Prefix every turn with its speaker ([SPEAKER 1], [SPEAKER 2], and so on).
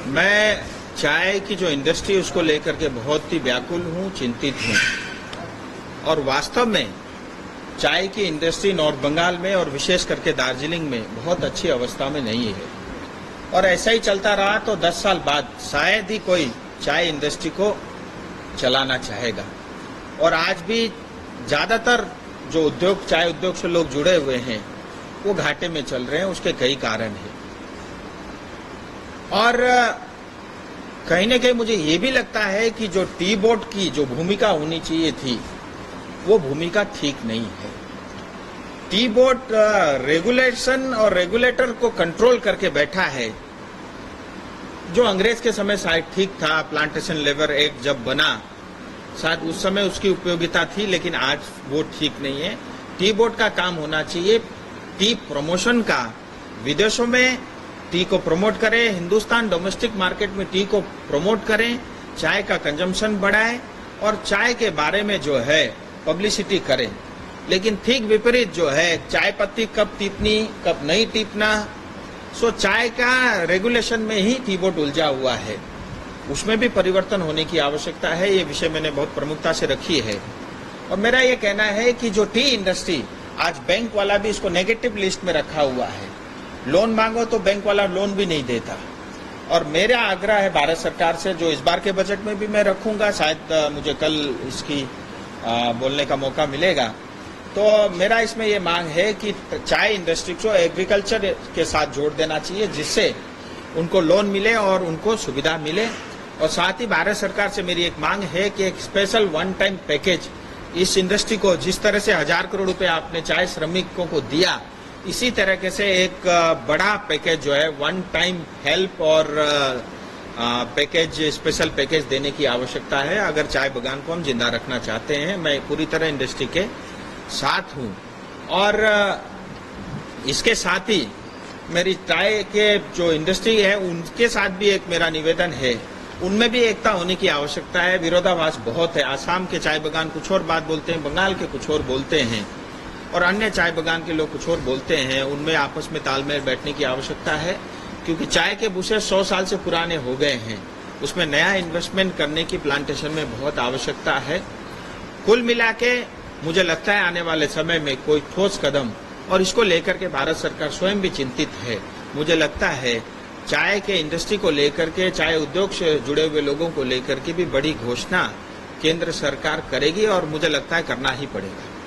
[SPEAKER 1] मैं चाय की जो इंडस्ट्री है उसको लेकर के बहुत ही व्याकुल हूं, चिंतित हूं। और वास्तव में चाय की इंडस्ट्री नॉर्थ बंगाल में और विशेष करके दार्जिलिंग में बहुत अच्छी अवस्था में नहीं है। और ऐसा ही चलता रहा तो 10 साल बाद शायद ही कोई चाय इंडस्ट्री को चलाना चाहेगा। और आज भी ज्यादातर जो उद्योग, चाय उद्योग से लोग जुड़े हुए हैं, वो घाटे में चल रहे हैं। उसके कई कारण हैं। और कहीं न कहीं मुझे ये भी लगता है कि जो टी बोर्ड की जो भूमिका होनी चाहिए थी, वो भूमिका ठीक नहीं है। टी बोर्ड रेगुलेशन और रेगुलेटर को कंट्रोल करके बैठा है, जो अंग्रेज के समय शायद ठीक था। प्लांटेशन लेबर एक्ट जब बना, शायद उस समय उसकी उपयोगिता थी, लेकिन आज वो ठीक नहीं है। टी बोर्ड का काम होना चाहिए टी प्रमोशन का, विदेशों में टी को प्रमोट करें, हिंदुस्तान डोमेस्टिक मार्केट में टी को प्रमोट करें, चाय का कंजम्पशन बढ़ाएं और चाय के बारे में जो है पब्लिसिटी करें। लेकिन ठीक विपरीत जो है, चाय पत्ती कब टीपनी कब नहीं टीपना, सो चाय का रेगुलेशन में ही टी बोर्ड उलझा हुआ है। उसमें भी परिवर्तन होने की आवश्यकता है। ये विषय मैंने बहुत प्रमुखता से रखी है। और मेरा ये कहना है कि जो टी इंडस्ट्री, आज बैंक वाला भी इसको नेगेटिव लिस्ट में रखा हुआ है। लोन मांगो तो बैंक वाला लोन भी नहीं देता। और मेरा आग्रह है भारत सरकार से, जो इस बार के बजट में भी मैं रखूंगा, शायद मुझे कल इसकी बोलने का मौका मिलेगा, तो मेरा इसमें ये मांग है कि चाय इंडस्ट्री को एग्रीकल्चर के साथ जोड़ देना चाहिए, जिससे उनको लोन मिले और उनको सुविधा मिले। और साथ ही भारत सरकार से मेरी एक मांग है कि एक स्पेशल वन टाइम पैकेज इस इंडस्ट्री को, जिस तरह से 1000 करोड़ रुपए आपने चाय श्रमिकों को दिया, इसी तरीके से एक बड़ा पैकेज जो है वन टाइम हेल्प और पैकेज, स्पेशल पैकेज देने की आवश्यकता है। अगर चाय बगान को हम जिंदा रखना चाहते हैं, मैं पूरी तरह इंडस्ट्री के साथ हूं। और इसके साथ ही मेरी चाय के जो इंडस्ट्री है उनके साथ भी एक मेरा निवेदन है, उनमें भी एकता होने की आवश्यकता है। विरोधाभास बहुत है। आसाम के चाय बगान कुछ और बात बोलते हैं, बंगाल के कुछ और बोलते हैं, और अन्य चाय बगान के लोग कुछ और बोलते हैं। उनमें आपस में तालमेल बैठने की आवश्यकता है, क्योंकि चाय के भूसे 100 साल से पुराने हो गए हैं। उसमें नया इन्वेस्टमेंट करने की प्लांटेशन में बहुत आवश्यकता है। कुल मिला के मुझे लगता है आने वाले समय में कोई ठोस कदम, और इसको लेकर के भारत सरकार स्वयं भी चिंतित है। मुझे लगता है चाय के इंडस्ट्री को लेकर के, चाय उद्योग से जुड़े हुए लोगों को लेकर के भी बड़ी घोषणा केंद्र सरकार करेगी, और मुझे लगता है करना ही पड़ेगा।